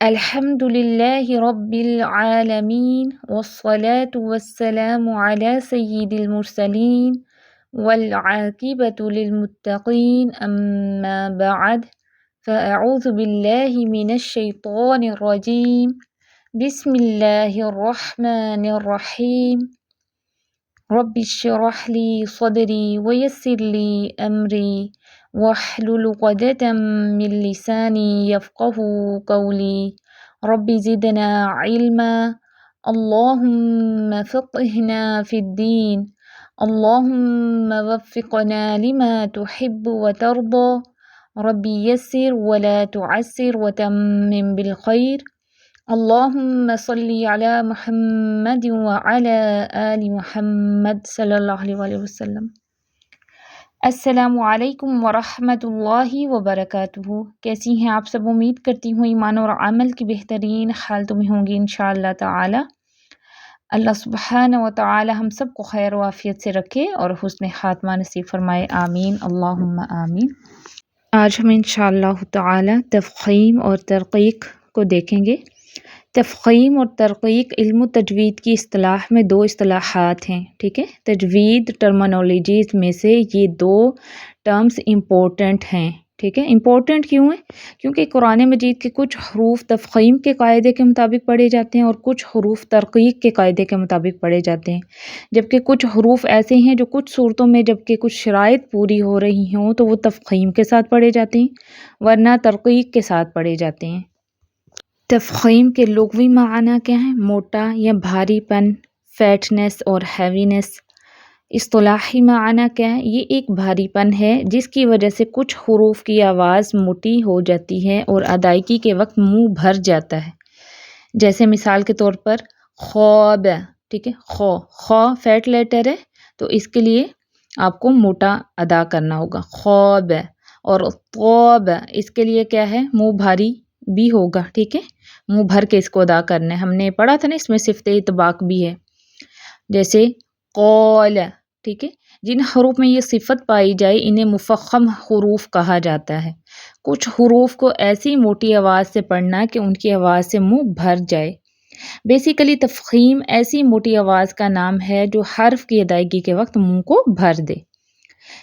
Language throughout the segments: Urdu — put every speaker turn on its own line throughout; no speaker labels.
الحمد لله رب العالمين والصلاة والسلام على سيد المرسلين والعاقبة للمتقين أما بعد فأعوذ بالله من الشيطان الرجيم بسم الله الرحمن الرحيم رب اشرح لي صدري ويسر لي أمري واحلل عقدة من لساني يفقه قولي رب زدنا علما اللهم فقهنا في الدين اللهم وفقنا لما تحب وترضى رب يسر ولا تعسر وتمم بالخير اللهم صل على محمد وعلى آل محمد صلی اللہ علیہ وسلم۔ السلام علیکم ورحمۃ اللہ وبرکاتہ۔ کیسی ہیں آپ سب؟ امید کرتی ہوں ایمان اور عمل کی بہترین حالتوں میں ہوں گی انشاءاللہ تعالی۔ اللہ سبحانہ و تعالی ہم سب کو خیر و عافیت سے رکھے اور حسن خاتمہ نصیب فرمائے، آمین اللہم آمین۔ آج ہم انشاءاللہ تعالی تفخیم اور ترقیق کو دیکھیں گے۔ تفخیم اور ترقیق علم و تجوید کی اصطلاح میں دو اصطلاحات ہیں، ٹھیک ہے۔ تجوید ٹرمنالوجیز میں سے یہ دو ٹرمز امپورٹنٹ ہیں، ٹھیک ہے۔ امپورٹنٹ کیوں ہیں؟ کیونکہ قرآن مجید کے کچھ حروف تفخیم کے قاعدے کے مطابق پڑھے جاتے ہیں اور کچھ حروف ترقیق کے قاعدے کے مطابق پڑھے جاتے ہیں، جبکہ کچھ حروف ایسے ہیں جو کچھ صورتوں میں جبکہ کچھ شرائط پوری ہو رہی ہوں تو وہ تفخیم کے ساتھ پڑھے جاتے ہیں ورنہ ترقیق کے ساتھ پڑھے جاتے ہیں۔ تفخیم کے لغوی معنی کیا ہیں؟ موٹا یا بھاری پن، فیٹنس اور ہیوینس۔ اصطلاحی معنی کیا ہے؟ یہ ایک بھاری پن ہے جس کی وجہ سے کچھ حروف کی آواز موٹی ہو جاتی ہے اور ادائیگی کے وقت منہ بھر جاتا ہے، جیسے مثال کے طور پر خواب، ٹھیک ہے۔ خو فیٹ لیٹر ہے تو اس کے لیے آپ کو موٹا ادا کرنا ہوگا، خواب۔ اور طوب اس کے لیے کیا ہے؟ منہ بھاری بھی ہوگا، ٹھیک ہے، منہ بھر کے اس کو ادا کرنا ہے۔ ہم نے پڑھا تھا نا، اس میں صفت اطباق بھی ہے، جیسے قول، ٹھیک ہے۔ جن حروف میں یہ صفت پائی جائے انہیں مفخم حروف کہا جاتا ہے۔ کچھ حروف کو ایسی موٹی آواز سے پڑھنا کہ ان کی آواز سے منہ بھر جائے۔ بیسیکلی تفخیم ایسی موٹی آواز کا نام ہے جو حرف کی ادائیگی کے وقت منہ کو بھر دے۔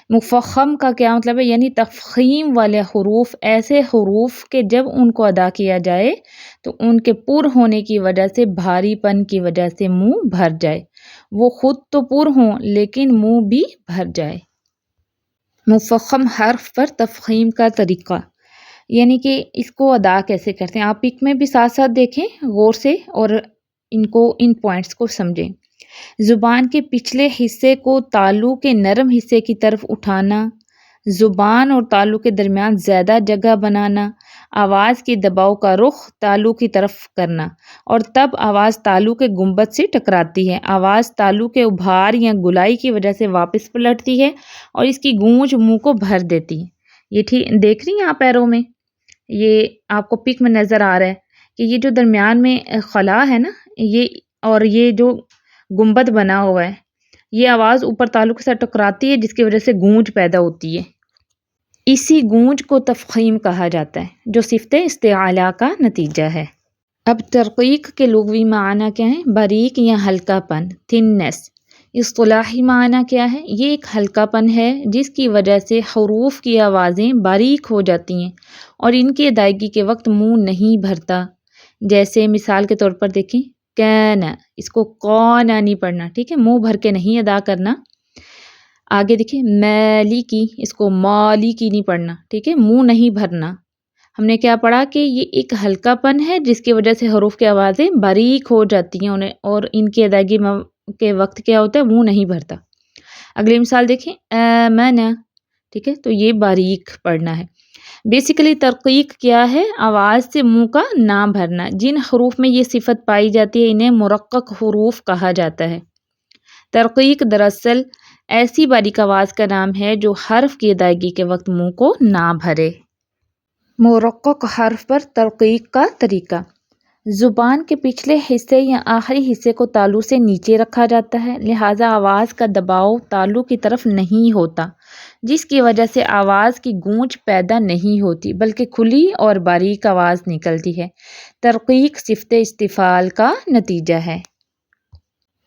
مفخم کا کیا مطلب ہے؟ یعنی تفخیم والے حروف ایسے حروف کہ جب ان کو ادا کیا جائے تو ان کے پر ہونے کی وجہ سے، بھاری پن کی وجہ سے منہ بھر جائے، وہ خود تو پر ہوں لیکن منہ بھی بھر جائے۔ مفخم حرف پر تفخیم کا طریقہ، یعنی کہ اس کو ادا کیسے کرتے ہیں، آپ پک میں بھی ساتھ ساتھ دیکھیں غور سے اور ان پوائنٹس کو سمجھیں۔ زبان کے پچھلے حصے کو تالو کے نرم حصے کی طرف اٹھانا، زبان اور تالو کے درمیان زیادہ جگہ بنانا، آواز کی دباؤ کا رخ تالو کی طرف کرنا، اور تب آواز تالو کے گنبد سے ٹکراتی ہے۔ آواز تالو کے ابھار یا گلائی کی وجہ سے واپس پلٹتی ہے اور اس کی گونج منہ کو بھر دیتی ہے۔ یہ دیکھ رہی ہیں آپ ایرو میں، یہ آپ کو پک میں نظر آ رہا ہے کہ یہ جو درمیان میں خلا ہے نا، یہ اور یہ جو گنبد بنا ہوا ہے، یہ آواز اوپر تالو کے ساتھ ٹکراتی ہے جس کی وجہ سے گونج پیدا ہوتی ہے۔ اسی گونج کو تفخیم کہا جاتا ہے جو صفت استعلاء کا نتیجہ ہے۔ اب ترقیق کے لغوی معنی کیا ہیں؟ باریک یا ہلکا پن، تھننس۔ اصطلاحی معنی کیا ہے؟ یہ ایک ہلکا پن ہے جس کی وجہ سے حروف کی آوازیں باریک ہو جاتی ہیں اور ان کی ادائیگی کے وقت منہ نہیں بھرتا۔ جیسے مثال کے طور پر دیکھیں، کین، اس کو کون نہیں پڑھنا، ٹھیک ہے، منہ بھر کے نہیں ادا کرنا۔ آگے دیکھیں میلی کی، اس کو مالی کی نہیں پڑھنا، ٹھیک ہے، منہ نہیں بھرنا۔ ہم نے کیا پڑھا کہ یہ ایک ہلکا پن ہے جس کی وجہ سے حروف کی آوازیں باریک ہو جاتی ہیں اور ان کی ادائیگی کے وقت کیا ہوتا ہے؟ منہ نہیں بھرتا۔ اگلی مثال دیکھیں، آمنا، ٹھیک ہے، تو یہ باریک پڑھنا ہے۔ بیسیکلی ترقیق کیا ہے؟ آواز سے منہ کا نہ بھرنا۔ جن حروف میں یہ صفت پائی جاتی ہے انہیں مرقق حروف کہا جاتا ہے۔ ترقیق دراصل ایسی باریک آواز کا نام ہے جو حرف کی ادائیگی کے وقت منہ کو نہ بھرے۔ مرقق حرف پر ترقیق کا طریقہ، زبان کے پچھلے حصے یا آخری حصے کو تالو سے نیچے رکھا جاتا ہے، لہٰذا آواز کا دباؤ تالو کی طرف نہیں ہوتا جس کی وجہ سے آواز کی گونج پیدا نہیں ہوتی بلکہ کھلی اور باریک آواز نکلتی ہے۔ ترقیق صفت استفعال کا نتیجہ ہے۔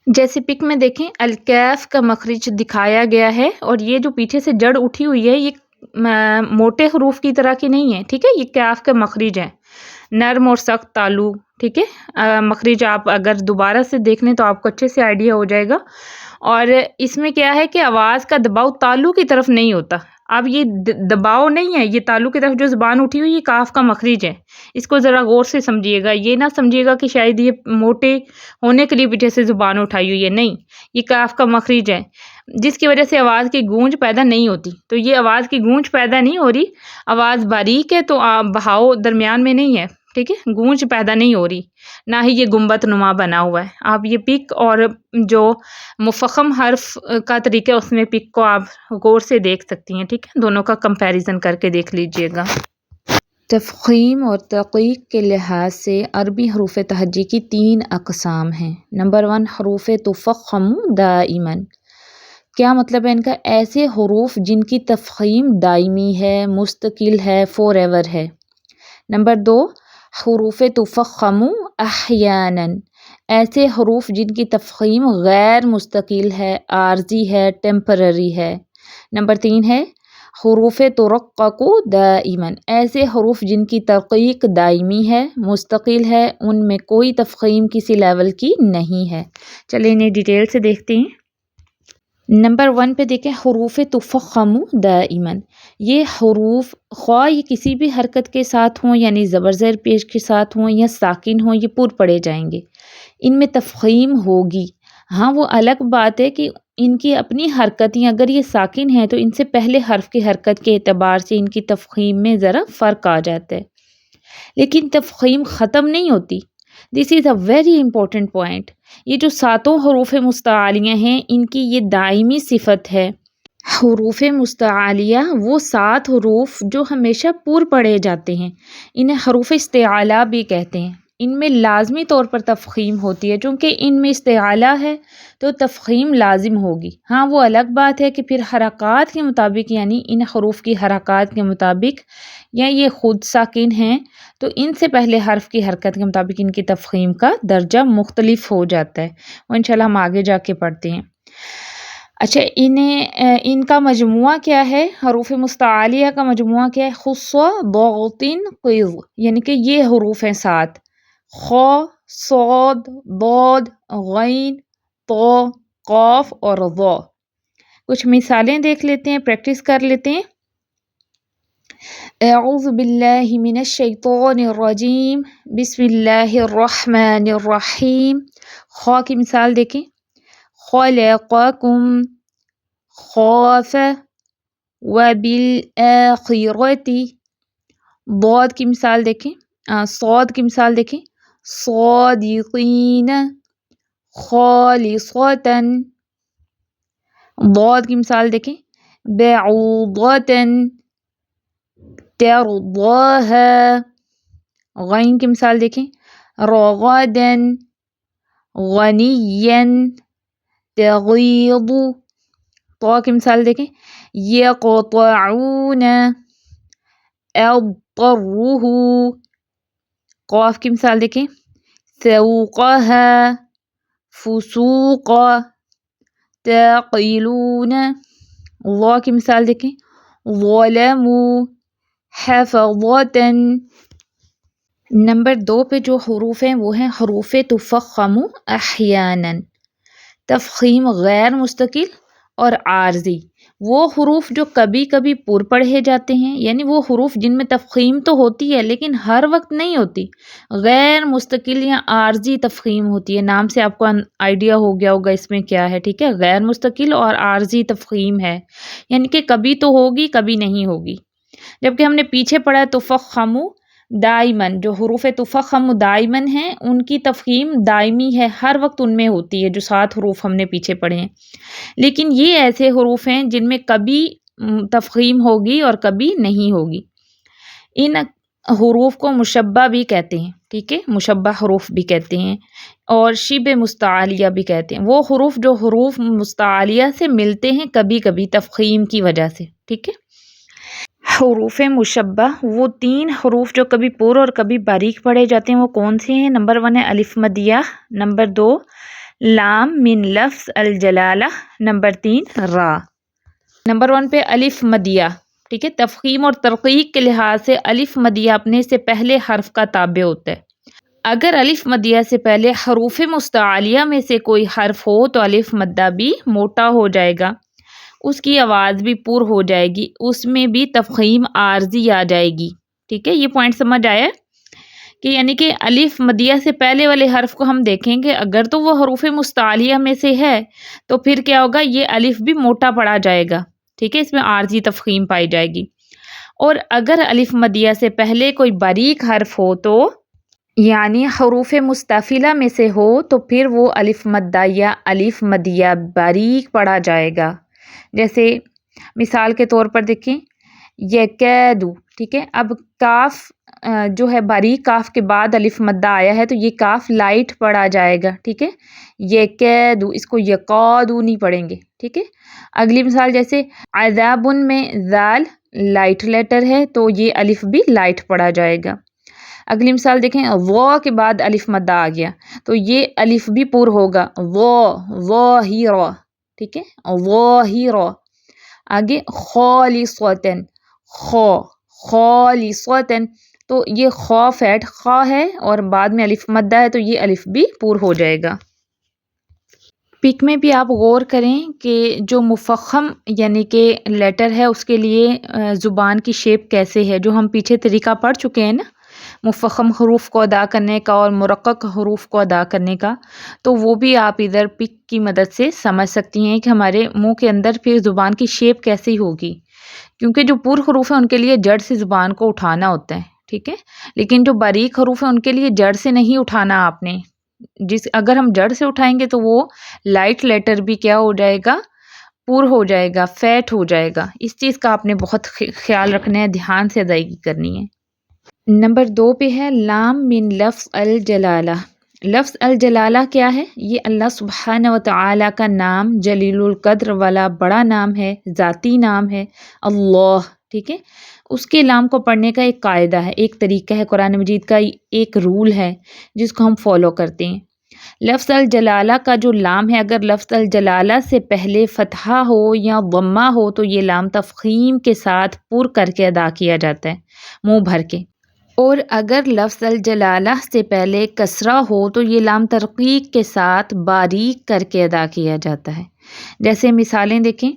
جیسے پک میں دیکھیں الکیف کا مخرج دکھایا گیا ہے اور یہ جو پیچھے سے جڑ اٹھی ہوئی ہے یہ موٹے حروف کی طرح کی نہیں ہے، ٹھیک ہے، یہ کیف کا مخرج ہے، نرم اور سخت تالو، ٹھیک ہے، مخرج آپ اگر دوبارہ سے دیکھ لیں تو آپ کو اچھے سے آئیڈیا ہو جائے گا۔ اور اس میں کیا ہے کہ آواز کا دباؤ تالو کی طرف نہیں ہوتا، اب یہ دباؤ نہیں ہے، یہ تالو کی طرف جو زبان اٹھی ہوئی یہ کاف کا مخرج ہے، اس کو ذرا غور سے سمجھیے گا، یہ نہ سمجھیے گا کہ شاید یہ موٹے ہونے کے لیے پیچھے سے زبان اٹھائی ہوئی ہے، نہیں، یہ کاف کا مخرج ہے جس کی وجہ سے آواز کی گونج پیدا نہیں ہوتی۔ تو یہ آواز کی گونج پیدا نہیں ہو رہی، آواز باریک ہے تو بہاؤ درمیان میں نہیں ہے، ٹھیک ہے، گونج پیدا نہیں ہو رہی، نہ ہی یہ گنبد نما بنا ہوا ہے۔ آپ یہ پک اور جو مفخم حرف کا طریقہ اس میں پک کو آپ غور سے دیکھ سکتی ہیں، ٹھیک ہے، دونوں کا کمپیریزن کر کے دیکھ لیجئے گا۔ تفخیم اور ترقیق کے لحاظ سے عربی حروف تہجی کی 3 اقسام ہیں۔ نمبر 1 حروف تفخم دائما، کیا مطلب ہے ان کا؟ ایسے حروف جن کی تفخیم دائمی ہے، مستقل ہے، فور ایور ہے۔ نمبر 2 حروف تفخم احیانا، ایسے حروف جن کی تفخیم غیر مستقل ہے، عارضی ہے، ٹیمپرری ہے۔ نمبر 3 ہے حروف ترقق دائما، ایسے حروف جن کی ترقیق دائمی ہے، مستقل ہے، ان میں کوئی تفخیم کسی لیول کی نہیں ہے۔ چلیں انہیں ڈیٹیل سے دیکھتے ہیں۔ نمبر 1 پہ دیکھیں حروف تفخم دائما، یہ حروف خواہ یہ کسی بھی حرکت کے ساتھ ہوں یعنی زبر زیر پیش کے ساتھ ہوں یا ساکن ہوں، یہ پر پڑے جائیں گے، ان میں تفخیم ہوگی۔ ہاں وہ الگ بات ہے کہ ان کی اپنی حرکتیں اگر یہ ساکن ہیں تو ان سے پہلے حرف کی حرکت کے اعتبار سے ان کی تفخیم میں ذرا فرق آ جاتا ہے، لیکن تفخیم ختم نہیں ہوتی۔ دس از اے ویری امپورٹنٹ پوائنٹ۔ یہ جو 7 حروف مستعالیہ ہیں ان کی یہ دائمی صفت ہے۔ حروف مستعالیہ وہ 7 حروف جو ہمیشہ پر پڑھے جاتے ہیں، انہیں حروف استعالہ بھی کہتے ہیں، ان میں لازمی طور پر تفخیم ہوتی ہے، چونکہ ان میں استعالہ ہے تو تفخیم لازم ہوگی۔ ہاں وہ الگ بات ہے کہ پھر حرکات کے مطابق یعنی ان حروف کی حرکات کے مطابق یا یہ خود ساکن ہیں تو ان سے پہلے حرف کی حرکت کے مطابق ان کی تفخیم کا درجہ مختلف ہو جاتا ہے، وہ انشاءاللہ ہم آگے جا کے پڑھتے ہیں۔ اچھا ان کا مجموعہ کیا ہے؟ حروف مستعالیہ کا مجموعہ کیا ہے؟ خص ضغط قذ، یعنی کہ یہ حروف ہیں 7، خ، صاد، ضاد، غین، طا، قاف اور ظا۔ کچھ مثالیں دیکھ لیتے ہیں، پریکٹس کر لیتے ہیں۔ اعوذ باللہ من الشیطان الرجیم، بسم اللہ الرحمن الرحیم۔ خ کی مثال دیکھیں، خلقکم، خاف، وبالآخرۃ۔ ضاد کی مثال دیکھیں، صاد کی مثال دیکھیں، صادقین، خالصۃ۔ ضاد کی مثال دیکھیں، بعوضۃ، ترضاها۔ غین کی مثال دیکھیں، رغدا، غنیا، تغیض۔ طا کی مثال دیکھیں، یقطعون، اضطره۔ قاف کی مثال دیکھیں، سوقها، فسوقا، تعقلون۔ ظا کی مثال دیکھیں، ظلموا، حفظة۔ نمبر 2 پہ جو حروف ہیں وہ ہیں حروف تفخم احیانا، تفخیم غیر مستقل اور عارضی، وہ حروف جو کبھی کبھی پر پڑھے جاتے ہیں، یعنی وہ حروف جن میں تفخیم تو ہوتی ہے لیکن ہر وقت نہیں ہوتی، غیر مستقل یا عارضی تفخیم ہوتی ہے۔ نام سے آپ کو آئیڈیا ہو گیا ہوگا اس میں کیا ہے، ٹھیک ہے، غیر مستقل اور عارضی تفخیم ہے، یعنی کہ کبھی تو ہوگی کبھی نہیں ہوگی۔ جبکہ ہم نے پیچھے پڑھا تفخم دائمن، جو حروف تفخم دائمن ہیں ان کی تفخیم دائمی ہے، ہر وقت ان میں ہوتی ہے، جو 7 حروف ہم نے پیچھے پڑھے ہیں۔ لیکن یہ ایسے حروف ہیں جن میں کبھی تفخیم ہوگی اور کبھی نہیں ہوگی۔ ان حروف کو مشبہ بھی کہتے ہیں، ٹھیک ہے، مشبہ حروف بھی کہتے ہیں اور شبہ مستعلیہ بھی کہتے ہیں، وہ حروف جو حروف مستعلیہ سے ملتے ہیں کبھی کبھی تفخیم کی وجہ سے، ٹھیک ہے۔ حروف مشبہ وہ 3 حروف جو کبھی پر اور کبھی باریک پڑھے جاتے ہیں، وہ کون سے ہیں؟ نمبر 1 ہے الف مدیہ، نمبر 2 لام من لفظ الجلالہ، نمبر 3 را۔ نمبر 1 پہ الف مدیہ، ٹھیک ہے، تفخیم اور ترقیق کے لحاظ سے الف مدیہ اپنے سے پہلے حرف کا تابع ہوتا ہے۔ اگر الف مدیہ سے پہلے حروف مستعلیہ میں سے کوئی حرف ہو تو الف مدہ بھی موٹا ہو جائے گا، اس کی آواز بھی پر ہو جائے گی، اس میں بھی تفخیم عارضی آ جائے گی، ٹھیک ہے۔ یہ پوائنٹ سمجھ آیا کہ یعنی کہ الف مدیہ سے پہلے والے حرف کو ہم دیکھیں گے، اگر تو وہ حروف مستعلیہ میں سے ہے تو پھر کیا ہوگا، یہ الف بھی موٹا پڑا جائے گا، ٹھیک ہے، اس میں عارضی تفخیم پائی جائے گی۔ اور اگر الف مدیہ سے پہلے کوئی باریک حرف ہو تو یعنی حروف مستفیلہ میں سے ہو تو پھر وہ الف مدہ یا الف مدیہ باریک پڑھا جائے گا۔ جیسے مثال کے طور پر دیکھیں یکادو، ٹھیک ہے، اب کاف جو ہے باریک کاف کے بعد الف مدہ آیا ہے تو یہ کاف لائٹ پڑھا جائے گا، ٹھیک ہے، یکادو، اس کو یقادو نہیں پڑھیں گے، ٹھیک ہے۔ اگلی مثال جیسے عذابن میں ذال لائٹ لیٹر ہے تو یہ الف بھی لائٹ پڑھا جائے گا۔ اگلی مثال دیکھیں وہ کے بعد الف مدہ آ گیا تو یہ الف بھی پر ہوگا، وہ ہی رو، ٹھیک ہے، وہ ہی رو۔ آگے خالصتن، خالصتن، تو یہ خا فیٹ خا ہے اور بعد میں الف مدہ ہے تو یہ الف بھی پر ہو جائے گا۔ پک میں بھی آپ غور کریں کہ جو مفخم یعنی کہ لیٹر ہے اس کے لیے زبان کی شیپ کیسے ہے، جو ہم پیچھے طریقہ پڑھ چکے ہیں نا مفخم حروف کو ادا کرنے کا اور مرقق حروف کو ادا کرنے کا، تو وہ بھی آپ ادھر پک کی مدد سے سمجھ سکتی ہیں کہ ہمارے منہ کے اندر پھر زبان کی شیپ کیسی ہوگی، کیونکہ جو پر حروف ہیں ان کے لیے جڑ سے زبان کو اٹھانا ہوتا ہے، ٹھیک ہے، لیکن جو باریک حروف ہیں ان کے لیے جڑ سے نہیں اٹھانا آپ نے، اگر ہم جڑ سے اٹھائیں گے تو وہ لائٹ لیٹر بھی کیا ہو جائے گا، پر ہو جائے گا، فیٹ ہو جائے گا۔ اس چیز کا آپ نے بہت خیال رکھنا ہے، دھیان سے ادائیگی کرنی ہے۔ نمبر 2 پہ ہے لام من لفظ الجلالہ۔ لفظ الجلالہ کیا ہے؟ یہ اللہ سبحانہ وتعالی کا نام، جلیل القدر والا بڑا نام ہے، ذاتی نام ہے اللہ، ٹھیک ہے۔ اس کے لام کو پڑھنے کا ایک قاعدہ ہے، ایک طریقہ ہے، قرآن مجید کا ایک رول ہے جس کو ہم فالو کرتے ہیں۔ لفظ الجلالہ کا جو لام ہے اگر لفظ الجلالہ سے پہلے فتحہ ہو یا ضمہ ہو تو یہ لام تفخیم کے ساتھ پر کر کے ادا کیا جاتا ہے، منہ بھر کے، اور اگر لفظ الجلالہ سے پہلے کسرہ ہو تو یہ لام ترقیق کے ساتھ باریک کر کے ادا کیا جاتا ہے۔ جیسے مثالیں دیکھیں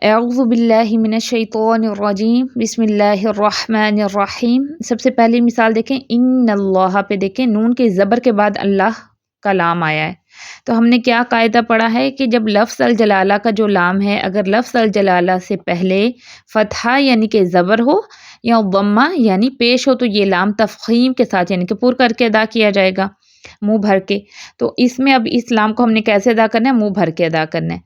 اعوذ باللہ من الشیطان الرجیم بسم اللہ الرحمن الرحیم۔ سب سے پہلی مثال دیکھیں ان اللہ پہ، دیکھیں نون کے زبر کے بعد اللہ کا لام آیا ہے، تو ہم نے کیا قاعدہ پڑھا ہے کہ جب لفظ الجلالہ کا جو لام ہے اگر لفظ الجلالہ سے پہلے فتحہ یعنی کہ زبر ہو یا ضمہ یعنی پیش ہو تو یہ لام تفخیم کے ساتھ یعنی کہ پر کر کے ادا کیا جائے گا، منہ بھر کے۔ تو اس میں اب اس لام کو ہم نے کیسے ادا کرنا ہے؟ منہ بھر کے ادا کرنا ہے،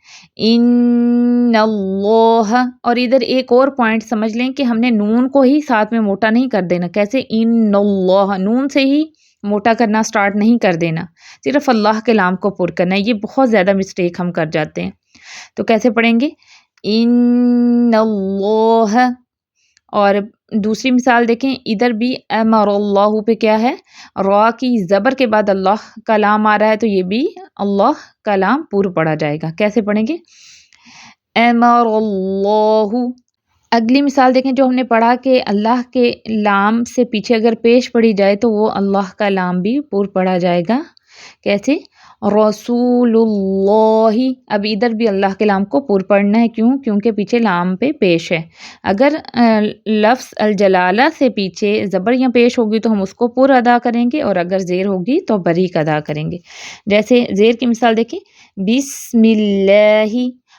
ان اللہ۔ اور ادھر ایک اور پوائنٹ سمجھ لیں کہ ہم نے نون کو ہی ساتھ میں موٹا نہیں کر دینا، کیسے؟ ان اللہ، نون سے ہی موٹا کرنا سٹارٹ نہیں کر دینا، صرف اللہ کے لام کو پر کرنا ہے۔ یہ بہت زیادہ مسٹیک ہم کر جاتے ہیں، تو کیسے پڑھیں گے؟ ان اللہ۔ اور دوسری مثال دیکھیں ادھر بھی امر اللہ پہ کیا ہے؟ را کی زبر کے بعد اللہ کا لام آ رہا ہے تو یہ بھی اللہ کا لام پر پڑھا جائے گا۔ کیسے پڑھیں گے؟ امر اللہ۔ اگلی مثال دیکھیں جو ہم نے پڑھا کہ اللہ کے لام سے پیچھے اگر پیش پڑھی جائے تو وہ اللہ کا لام بھی پر پڑھا جائے گا، کیسے؟ رسول اللہ۔ اب ادھر بھی اللہ کے لام کو پر پڑھنا ہے، کیوں؟ کیونکہ پیچھے لام پہ پیش ہے۔ اگر لفظ الجلالہ سے پیچھے زبر یا پیش ہوگی تو ہم اس کو پر ادا کریں گے، اور اگر زیر ہوگی تو باریک ادا کریں گے۔ جیسے زیر کی مثال دیکھیں بسم اللہ۔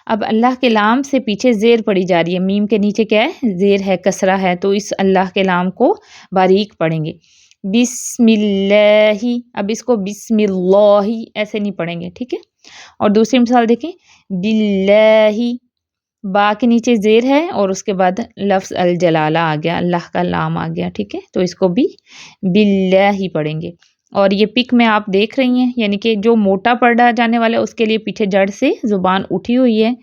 اب اللہ کے لام سے پیچھے زیر پڑی جا رہی ہے، میم کے نیچے کیا ہے؟ زیر ہے، کسرہ ہے، تو اس اللہ کے لام کو باریک پڑھیں گے، بسم اللہ۔ اب اس کو بسم اللہ ایسے نہیں پڑھیں گے، ٹھیک ہے۔ اور دوسری مثال دیکھیں باللہ، با کے نیچے زیر ہے اور اس کے بعد لفظ الجلالہ آ گیا، اللہ کا نام آ گیا، ٹھیک ہے، تو اس کو بھی باللہ ہی پڑھیں گے۔ اور یہ پک میں آپ دیکھ رہی ہیں، یعنی کہ جو موٹا پڑھا جانے والا ہے اس کے لیے پیچھے جڑ سے زبان اٹھی ہوئی ہے،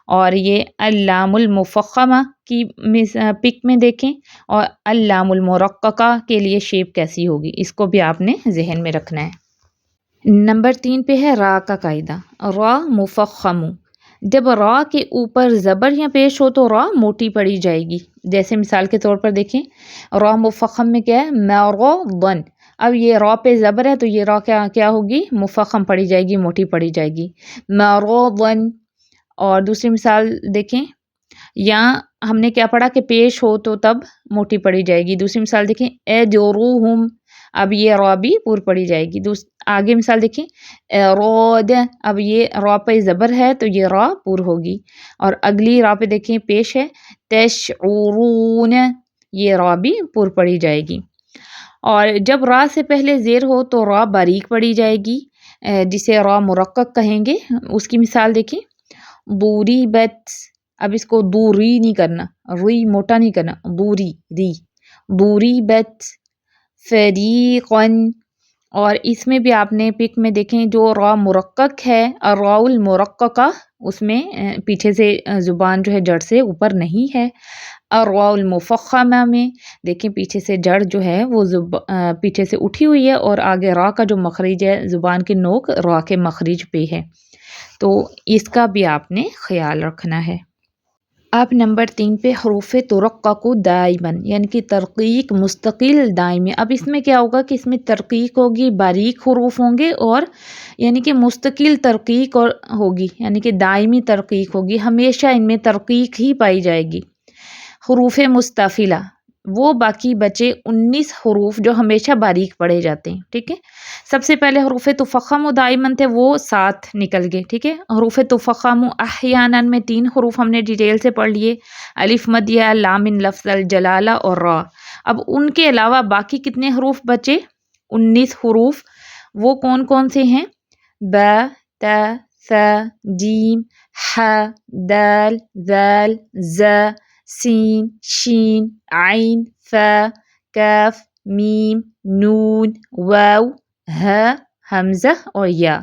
اور یہ اللام المفخمہ کی پک میں دیکھیں، اور اللام المرققہ کے لیے شیپ کیسی ہوگی، اس کو بھی آپ نے ذہن میں رکھنا ہے۔ نمبر 3 پہ ہے را کا قاعدہ، را مفخم، جب را کے اوپر زبر یا پیش ہو تو را موٹی پڑھی جائے گی۔ جیسے مثال کے طور پر دیکھیں، را مفخم میں کیا ہے، مرضن، اب یہ را پہ زبر ہے تو یہ را کیا ہوگی، مفخم پڑھی جائے گی، موٹی پڑھی جائے گی، مرضن۔ اور دوسری مثال دیکھیں، یہاں ہم نے کیا پڑھا کہ پیش ہو تو تب موٹی پڑھی جائے گی۔ دوسری مثال دیکھیں، اجروہم، اب یہ را بھی پور پڑھی جائے گی۔ آگے مثال دیکھیں، اراد، اب یہ را پہ زبر ہے تو یہ را پور ہوگی، اور اگلی را پہ دیکھیں پیش ہے، تشعرون، یہ را بھی پور پڑھی جائے گی۔ اور جب را سے پہلے زیر ہو تو را باریک پڑھی جائے گی، جسے را مرقق کہیں گے۔ اس کی مثال دیکھیں، ضُرِبَت، اب اس کو دوری نہیں کرنا، ری موٹا نہیں کرنا، دوری، ری، ضُرِبَت فریقاً۔ اور اس میں بھی آپ نے پک میں دیکھیں، جو را مرقق ہے، الراء المرققہ، اس میں پیچھے سے زبان جو ہے جڑ سے اوپر نہیں ہے۔ الراء المفخمہ میں دیکھیں پیچھے سے جڑ جو ہے وہ پیچھے سے اٹھی ہوئی ہے، اور آگے را کا جو مخرج ہے، زبان کی نوک را کے مخرج پہ ہے، تو اس کا بھی آپ نے خیال رکھنا ہے۔ اب نمبر 3 پہ حروف ترقق دائماً، یعنی کہ ترقیق مستقل دائمی۔ اب اس میں کیا ہوگا کہ اس میں ترقیق ہوگی، باریک حروف ہوں گے، اور یعنی کہ مستقل ترقیق اور ہوگی، یعنی کہ دائمی ترقیق ہوگی، ہمیشہ ان میں ترقیق ہی پائی جائے گی۔ حروف مستفلہ، وہ باقی بچے 19 حروف جو ہمیشہ باریک پڑھے جاتے ہیں، ٹھیک ہے۔ سب سے پہلے حروف تفخم و دائمن تھے، وہ 7 نکل گئے، ٹھیک ہے۔ حروف تفخم احیاناً میں 3 حروف ہم نے ڈیٹیل سے پڑھ لیے، الف مدیہ، لام من لفظ الجلالہ اور را۔ اب ان کے علاوہ باقی کتنے حروف بچے، 19 حروف، وہ کون کون سے ہیں، با، تا، ثا، جیم، ح، دال، ذال، ز، سین، شین، عین، فا، کاف، میم، نون، واو، ہ، حمزہ اور یا،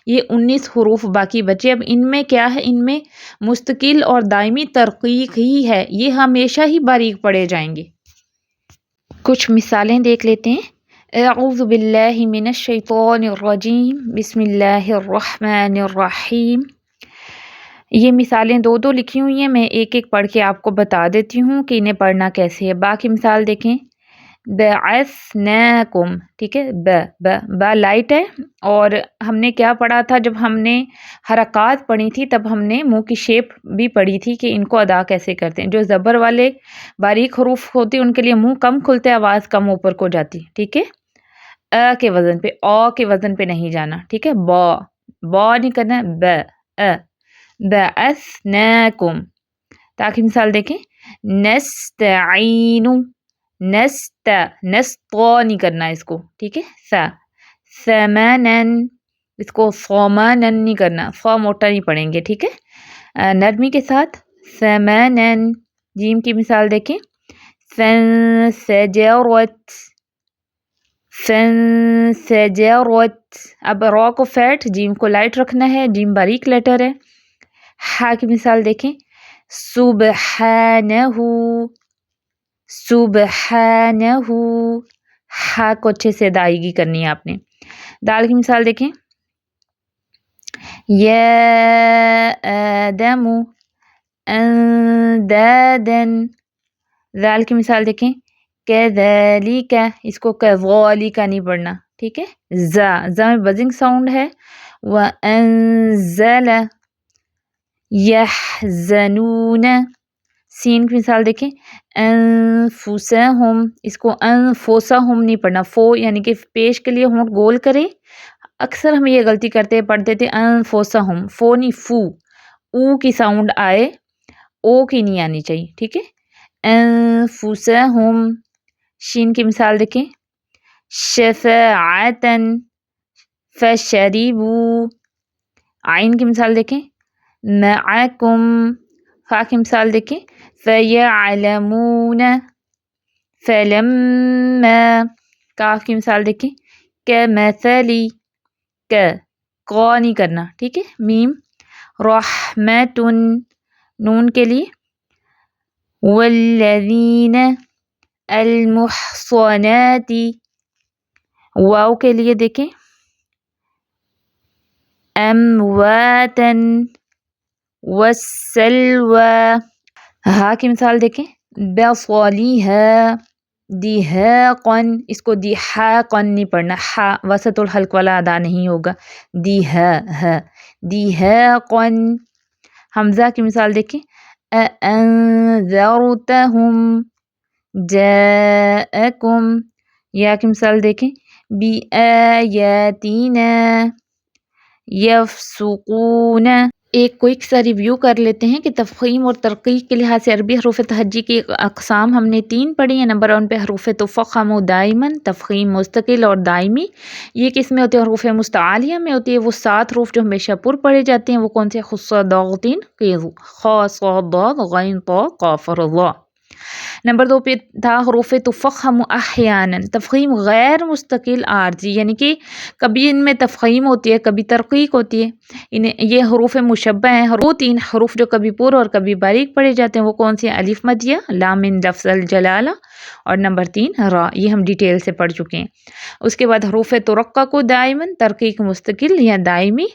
یہ 19 حروف باقی بچے۔ اب ان میں کیا ہے، ان میں مستقل اور دائمی ترقیق ہی ہے، یہ ہمیشہ ہی باریک پڑھے جائیں گے۔ کچھ مثالیں دیکھ لیتے ہیں۔ اعوذ باللہ من الشیطان الرجیم، بسم اللہ الرحمن الرحیم۔ یہ مثالیں 2 لکھی ہوئی ہیں، میں ایک ایک پڑھ کے آپ کو بتا دیتی ہوں کہ انہیں پڑھنا کیسے ہے۔ با کی مثال دیکھیں، بعثناکم، ٹھیک ہے، با لائٹ ہے، اور ہم نے کیا پڑھا تھا، جب ہم نے حرکات پڑھی تھی تب ہم نے منہ کی شیپ بھی پڑھی تھی کہ ان کو ادا کیسے کرتے ہیں۔ جو زبر والے باریک حروف ہوتے ہیں ان کے لیے منہ کم کھلتے، آواز کم اوپر کو جاتی، ٹھیک ہے، ا کے وزن پہ، او کے وزن پہ نہیں جانا، ٹھیک ہے، با نہیں کرنا، بعثناکم۔ تاکہ مثال دیکھیں، نستعین، نستا نہیں کرنا اس کو، ٹھیک ہے، ثمنن، اس کو صومنن نہیں کرنا، فا موٹا نہیں پڑھیں گے، ٹھیک ہے، نرمی کے ساتھ، ثمنن۔ جیم کی مثال دیکھیں، فانسجرت، اب را کو فیٹ، جیم کو لائٹ رکھنا ہے، جیم باریک لیٹر ہے۔ ہا کی مثال دیکھیں، سبحانہ، ہا کو اچھے سے ادائیگی کرنی ہے آپ نے۔ دال کی مثال دیکھیں، یا آدم اندادن۔ ذال کی مثال دیکھیں، کذالک، اس کو کذالک نہیں پڑھنا، ٹھیک ہے، زا میں بزنگ ساؤنڈ ہے، وانزل یحزنون۔ سین کی مثال دیکھیں، انفسہم، اس کو انفسہم نہیں پڑھنا، فو یعنی کہ پیش کے لیے ہونٹ گول کرے، اکثر ہم یہ غلطی کرتے پڑھتے تھے انفسہم، فو نہیں فو، او کی ساؤنڈ آئے، او کی نہیں آنی چاہیے، ٹھیک ہے، انفسہم۔ شین کی مثال دیکھیں، شفاعتن، فشربوا۔ عین کی مثال دیکھیں، معکم، فا کی مثال دیکھیں فیعلمون، فلما، کاف کی مثال دیکھیں کمثلی، قا نہیں کرنا، ٹھیک ہے، میم، رحمتن، نون کے لیے، والذین، المحصنات، واو کے لیے دیکھیں امواتن، والسلوى، ہا کی مثال دیکھیں بصلیہا، دیہاقن، اس کو دیحاقن نہیں پڑھنا، ہا وسط الحلق والا ادا نہیں ہوگا، دیہا ہا، دیہاقن، حمزہ کی مثال دیکھیں اَأَنذَرْتَهُمْ جَاءَكُمْ، یا کی مثال دیکھیں بِآیاتِنَا یفسقون۔ ایک کوئک سا ریویو کر لیتے ہیں کہ تفخیم اور ترقیق کے لحاظ سے عربی حروف تہجی کی اقسام ہم نے 3 پڑھی ہیں۔ نمبر 1 پہ حروف تفخم و دائماً، تفخیم مستقل اور دائمی، یہ کس میں ہوتے ہیں؟ حروف مستعالیہ میں ہوتی ہے۔ وہ 7 حروف جو ہمیشہ پر پڑھے جاتے ہیں وہ کون سے؟ خص ضاغطین قیض، خا صاد ضاد غین طا قاف را۔ نمبر 2 پہ تھا حروف تفخم احیانا، تفخیم غیر مستقل عارضی، یعنی کہ کبھی ان میں تفخیم ہوتی ہے کبھی ترقیق ہوتی ہے۔ یہ حروف مشبہ ہیں۔ وہ 3 حروف جو کبھی پر اور کبھی باریک پڑھے جاتے ہیں وہ کون سے؟ الف مدیہ، لام من لفظ الجلالہ، اور نمبر 3 را، یہ ہم ڈیٹیل سے پڑھ چکے ہیں۔ اس کے بعد حروف ترقق دائماً، ترقیق مستقل یا دائمی،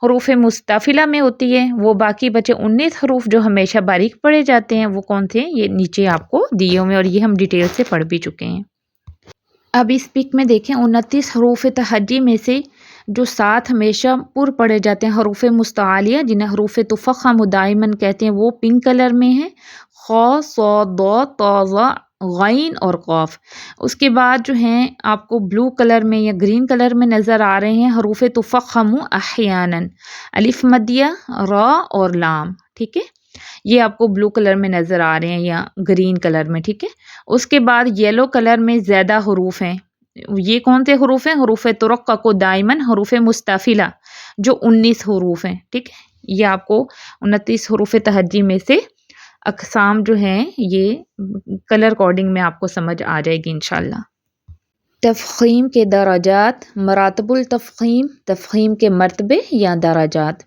حروف مستفلہ میں ہوتی ہے۔ وہ باقی بچے 19 حروف جو ہمیشہ باریک پڑھے جاتے ہیں وہ کون تھے؟ یہ نیچے آپ کو دیے ہوئے، اور یہ ہم ڈیٹیل سے پڑھ بھی چکے ہیں۔ اب اس پک میں دیکھیں 29 حروف تہجی میں سے جو 7 ہمیشہ پر پڑھے جاتے ہیں حروف مستعالیہ جنہیں حروف تفخم دائماً کہتے ہیں، وہ پنک کلر میں ہیں، خا صاد ضاد طا ظا غین اور قاف۔ اس کے بعد جو ہیں آپ کو بلو کلر میں یا گرین کلر میں نظر آ رہے ہیں حروف تفخم احیانا، الف مدیہ، را اور لام، ٹھیک ہے، یہ آپ کو بلو کلر میں نظر آ رہے ہیں یا گرین کلر میں، ٹھیک ہے۔ اس کے بعد یلو کلر میں زیادہ حروف ہیں، یہ کون سے حروف ہیں؟ حروف ترقق دائماً، حروف مستفلہ جو 19 حروف ہیں، ٹھیک ہے۔ یہ آپ کو 29 حروف تہجی میں سے اقسام جو ہیں یہ کلر کوڈنگ میں آپ کو سمجھ آ جائے گی انشاءاللہ۔ تفخیم کے درجات، مراتب التفخیم، تفخیم کے مرتبے یا درجات۔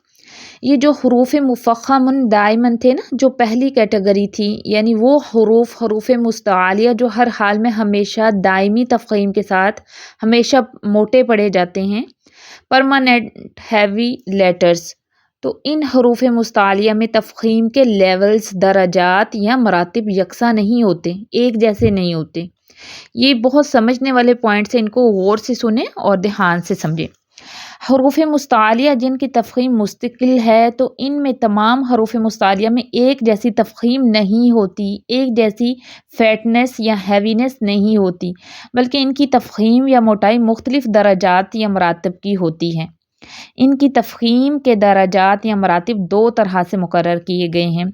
یہ جو حروف مفخم دائماً تھے نا، جو پہلی کیٹیگری تھی، یعنی وہ حروف مستعالیہ جو ہر حال میں ہمیشہ دائمی تفخیم کے ساتھ ہمیشہ موٹے پڑھے جاتے ہیں، پرماننٹ ہیوی لیٹرز، تو ان حروف مستعالیہ میں تفخیم کے لیولز، درجات یا مراتب یکساں نہیں ہوتے، ایک جیسے نہیں ہوتے۔ یہ بہت سمجھنے والے پوائنٹس ہیں، ان کو غور سے سنیں اور دھیان سے سمجھیں۔ حروف مستعالیہ جن کی تفخیم مستقل ہے تو ان میں تمام حروف مستعالیہ میں ایک جیسی تفخیم نہیں ہوتی، ایک جیسی فیٹنس یا ہیوینس نہیں ہوتی، بلکہ ان کی تفخیم یا موٹائی مختلف درجات یا مراتب کی ہوتی ہے۔ ان کی تفخیم کے درجات یا مراتب 2 طرح سے مقرر کیے گئے ہیں۔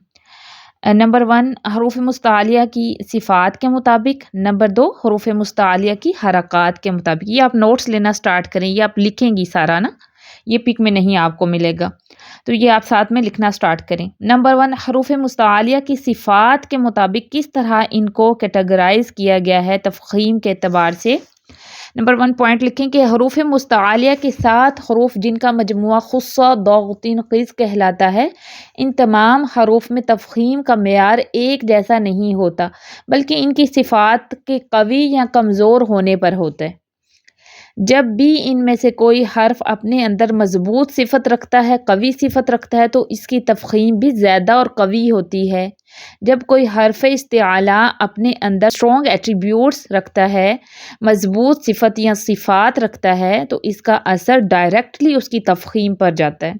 نمبر 1 حروف مستعالیہ کی صفات کے مطابق، نمبر 2 حروف مستعالیہ کی حرکات کے مطابق۔ یہ آپ نوٹس لینا سٹارٹ کریں، یہ آپ لکھیں گی سارا نا، یہ پک میں نہیں آپ کو ملے گا، تو یہ آپ ساتھ میں لکھنا سٹارٹ کریں۔ نمبر 1 حروف مستعالیہ کی صفات کے مطابق کس طرح ان کو کیٹیگرائز کیا گیا ہے تفخیم کے اعتبار سے۔ نمبر 1 پوائنٹ لکھیں کہ حروف مستعالیہ کے 7 حروف جن کا مجموعہ خصہ ضاغطین قیض کہلاتا ہے، ان تمام حروف میں تفخیم کا معیار ایک جیسا نہیں ہوتا، بلکہ ان کی صفات کے قوی یا کمزور ہونے پر ہوتا ہے۔ جب بھی ان میں سے کوئی حرف اپنے اندر مضبوط صفت رکھتا ہے، قوی صفت رکھتا ہے، تو اس کی تفخیم بھی زیادہ اور قوی ہوتی ہے۔ جب کوئی حرف استعلاء اپنے اندر اسٹرانگ ایٹریبیوٹس رکھتا ہے، مضبوط صفت یا صفات رکھتا ہے، تو اس کا اثر ڈائریکٹلی اس کی تفخیم پر جاتا ہے،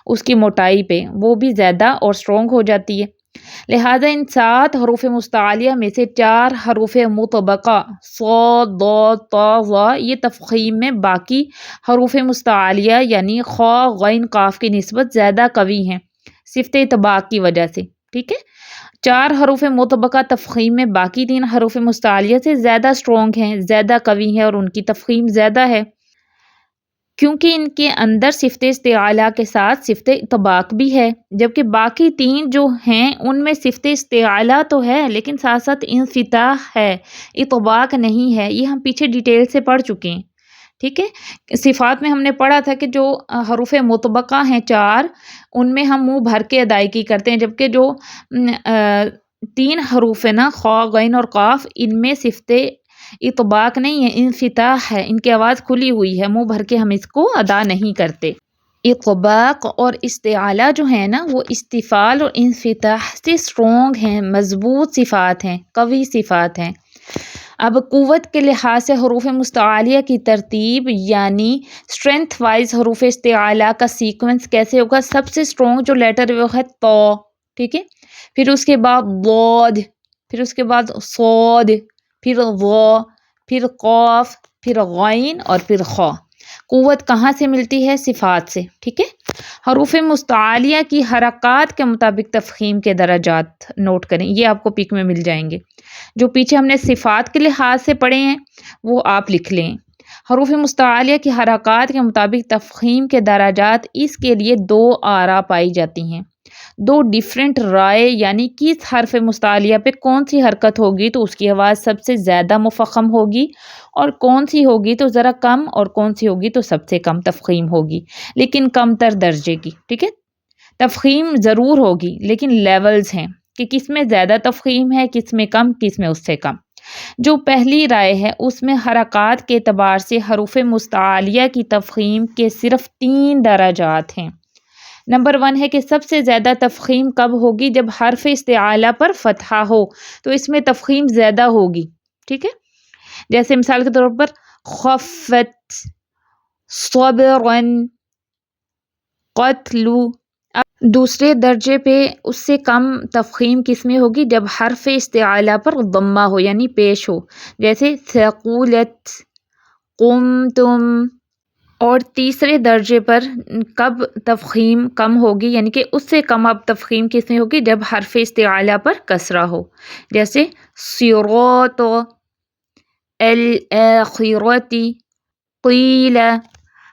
اس کی موٹائی پہ، وہ بھی زیادہ اور اسٹرانگ ہو جاتی ہے۔ لہٰذا ان 7 حروف مستعالیہ میں سے 4 حروف مطبقہ صاد ضاد طا ظا یہ تفخیم میں باقی حروف مستعالیہ یعنی خا غین قاف کی نسبت زیادہ قوی ہیں، صفت اطباق کی وجہ سے، ٹھیک ہے۔ 4 حروف مطبقہ تفخیم میں باقی 3 حروف مستعالیہ سے زیادہ اسٹرانگ ہیں، زیادہ قوی ہیں اور ان کی تفخیم زیادہ ہے۔ کیونکہ ان کے اندر صفت استعلاء کے ساتھ صفت اطباق بھی ہے، جبکہ باقی تین جو ہیں ان میں صفت استعلاء تو ہے لیکن ساتھ ساتھ انفتاح ہے، اطباق نہیں ہے۔ یہ ہم پیچھے ڈیٹیل سے پڑھ چکے ہیں، ٹھیک ہے۔ صفات میں ہم نے پڑھا تھا کہ جو حروف مطبقہ ہیں 4، ان میں ہم منہ بھر کے ادائیگی کرتے ہیں، جبکہ جو 3 حروف ہیں نا، خا، غین اور قاف، ان میں صفت اطباق نہیں ہے، انفتاح ہے، ان کی آواز کھلی ہوئی ہے، منہ بھر کے ہم اس کو ادا نہیں کرتے۔ اطباق اور استعلاء جو ہیں نا وہ استفعال اور انفتاح سے اسٹرونگ ہیں، مضبوط صفات ہیں، قوی صفات ہیں۔ اب قوت کے لحاظ سے حروف مستعلیہ کی ترتیب یعنی اسٹرینتھ وائز حروف استعلاء کا سیکوینس کیسے ہوگا؟ سب سے اسٹرونگ جو لیٹر وہ ہے تو، ٹھیک ہے، پھر اس کے بعد ضاد، پھر اس کے بعد صاد، پھر ظا، پھر قاف، پھر غین اور پھر خا۔ قوت کہاں سے ملتی ہے؟ صفات سے، ٹھیک ہے۔ حروف مستعلیہ کی حرکات کے مطابق تفخیم کے درجات نوٹ کریں، یہ آپ کو پک میں مل جائیں گے۔ جو پیچھے ہم نے صفات کے لحاظ سے پڑھے ہیں وہ آپ لکھ لیں۔ حروف مستعلیہ کی حرکات کے مطابق تفخیم کے درجات، اس کے لیے 2 آراء پائی جاتی ہیں، 2 ڈیفرنٹ رائے، یعنی کس حرف مستعلیہ پہ کون سی حرکت ہوگی تو اس کی آواز سب سے زیادہ مفخم ہوگی، اور کون سی ہوگی تو ذرا کم، اور کون سی ہوگی تو سب سے کم تفخیم ہوگی، لیکن کم تر درجے کی، ٹھیک ہے۔ تفخیم ضرور ہوگی لیکن لیولز ہیں کہ کس میں زیادہ تفخیم ہے، کس میں کم، کس میں اس سے کم۔ جو پہلی رائے ہے اس میں حرکات کے اعتبار سے حروف مستعلیہ کی تفخیم کے صرف 3 درجات ہیں۔ نمبر 1 ہے کہ سب سے زیادہ تفخیم کب ہوگی؟ جب حرف استعلاء پر فتحہ ہو تو اس میں تفخیم زیادہ ہوگی، ٹھیک ہے۔ جیسے مثال کے طور پر خفت، صبرن، قتل۔ دوسرے درجے پہ اس سے کم تفخیم کس میں ہوگی؟ جب حرف استعلاء پر ضمہ ہو یعنی پیش ہو، جیسے ثقولت، قمتم۔ اور تیسرے درجے پر کب تفخیم کم ہوگی یعنی کہ اس سے کم اب تفخیم کس میں ہوگی؟ جب حرف استعلاء پر کسرہ ہو، جیسے صراط، الآخرۃ، قیل۔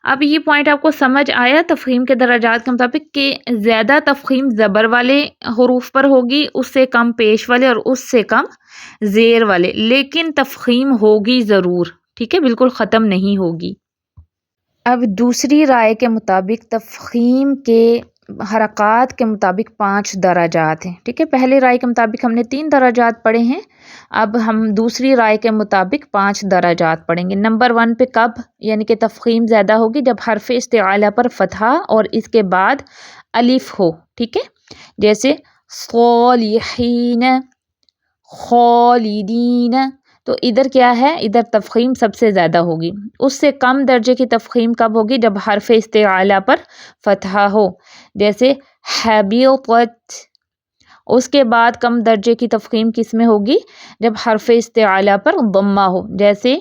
اب یہ پوائنٹ آپ کو سمجھ آیا تفخیم کے درجات کے مطابق کہ زیادہ تفخیم زبر والے حروف پر ہوگی، اس سے کم پیش والے، اور اس سے کم زیر والے، لیکن تفخیم ہوگی ضرور، ٹھیک ہے، بالکل ختم نہیں ہوگی۔ اب دوسری رائے کے مطابق تفخیم کے حرکات کے مطابق 5 درجات ہیں، ٹھیک ہے۔ پہلے رائے کے مطابق ہم نے 3 درجات پڑھے ہیں، اب ہم دوسری رائے کے مطابق 5 درجات پڑھیں گے۔ نمبر 1 پہ کب یعنی کہ تفخیم زیادہ ہوگی؟ جب حرف استعلاء پر فتحہ اور اس کے بعد الف ہو، ٹھیک ہے، جیسے صالحین، خالدین۔ تو ادھر کیا ہے؟ ادھر تفخیم سب سے زیادہ ہوگی۔ اس سے کم درجے کی تفخیم کب ہوگی؟ جب حرف استعلاء پر فتحہ ہو، جیسے حبیطت۔ اس کے بعد کم درجے کی تفخیم کس میں ہوگی؟ جب حرف استعلاء پر ضمہ ہو، جیسے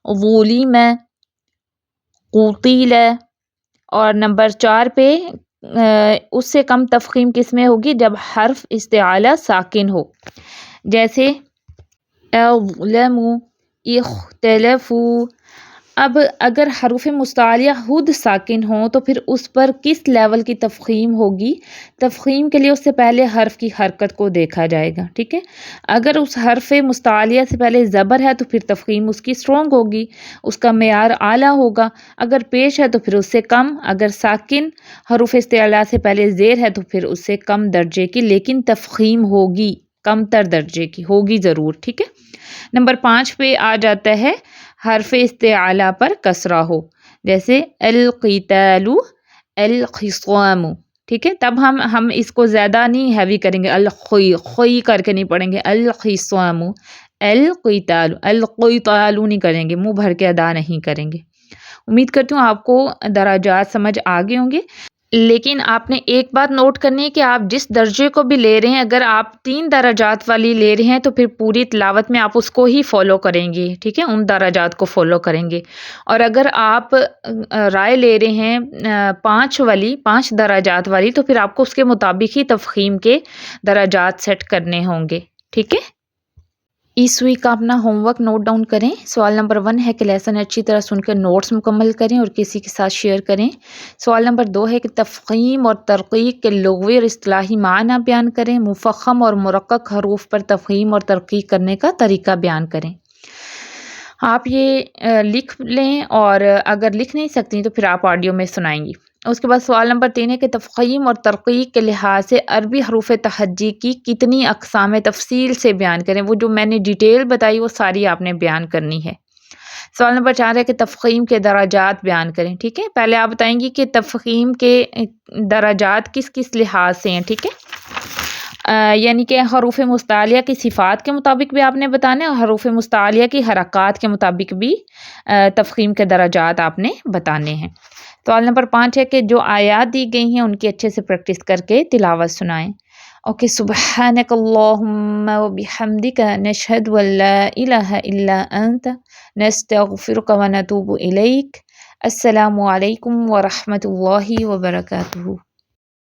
ظلم، قتل۔ اور نمبر 4 پہ اس سے کم تفخیم کس میں ہوگی؟ جب حرف استعلاء ساکن ہو، جیسے اظلموا، اختلفوا۔ اب اگر حروف مستعلیہ خود ساکن ہوں تو پھر اس پر کس لیول کی تفخیم ہوگی؟ تفخیم کے لیے اس سے پہلے حرف کی حرکت کو دیکھا جائے گا، ٹھیک ہے۔ اگر اس حرف مستعلیہ سے پہلے زبر ہے تو پھر تفخیم اس کی اسٹرونگ ہوگی، اس کا معیار اعلیٰ ہوگا۔ اگر پیش ہے تو پھر اس سے کم۔ اگر ساکن حروف استعلاء سے پہلے زیر ہے تو پھر اس سے کم درجے کی، لیکن تفخیم ہوگی، کم تر درجے کی ہوگی ضرور، ٹھیک ہے۔ نمبر 5 پہ آ جاتا ہے حرف استعلاء پر کسرہ ہو، جیسے القتال، الخصام، ٹھیک ہے۔ تب ہم اس کو زیادہ نہیں ہیوی کریں گے، الخی کر کے نہیں پڑھیں گے، الخصام، القتال، القتال نہیں کریں گے، منہ بھر کے ادا نہیں کریں گے۔ امید کرتی ہوں آپ کو درجات سمجھ آگے ہوں گے، لیکن آپ نے ایک بات نوٹ کرنی ہے کہ آپ جس درجے کو بھی لے رہے ہیں، اگر آپ 3 درجات والی لے رہے ہیں تو پھر پوری تلاوت میں آپ اس کو ہی فالو کریں گے، ٹھیک ہے، ان درجات کو فالو کریں گے۔ اور اگر آپ رائے لے رہے ہیں 5 درجات والی تو پھر آپ کو اس کے مطابق ہی تفخیم کے درجات سیٹ کرنے ہوں گے، ٹھیک ہے۔ اس ویک کا اپنا ہوم ورک نوٹ ڈاؤن کریں۔ سوال نمبر 1 ہے کہ لیسن اچھی طرح سن کر نوٹس مکمل کریں اور کسی کے ساتھ شیئر کریں۔ سوال نمبر 2 ہے کہ تفخیم اور ترقیق کے لغوی اور اصطلاحی معنی بیان کریں۔ مفخم اور مرقق حروف پر تفخیم اور ترقیق کرنے کا طریقہ بیان کریں۔ آپ یہ لکھ لیں، اور اگر لکھ نہیں سکتی تو پھر آپ آڈیو میں سنائیں گی۔ اس کے بعد سوال نمبر 3 ہے کہ تفخیم اور ترقیق کے لحاظ سے عربی حروف تہجی کی کتنی اقسام تفصیل سے بیان کریں۔ وہ جو میں نے ڈیٹیل بتائی وہ ساری آپ نے بیان کرنی ہے۔ سوال نمبر 4 ہے کہ تفخیم کے درجات بیان کریں۔ ٹھیک ہے، پہلے آپ بتائیں گی کہ تفخیم کے درجات کس کس لحاظ سے ہیں۔ ٹھیک ہے، یعنی کہ حروف مستعلیہ کی صفات کے مطابق بھی آپ نے بتانا ہے، اور حروف مستعلیہ کی حرکات کے مطابق بھی تفخیم کے درجات آپ نے بتانے ہیں۔ سوال نمبر 5 ہے کہ جو آیات دی گئی ہیں ان کی اچھے سے پریکٹس کر کے تلاوت سنائیں۔ اوکے، سبحانک اللہم و بحمدک نشہد ان لا الہ الا انت نستغفرک و نتوب الیک۔ السلام علیکم ورحمۃ اللہ وبرکاتہ۔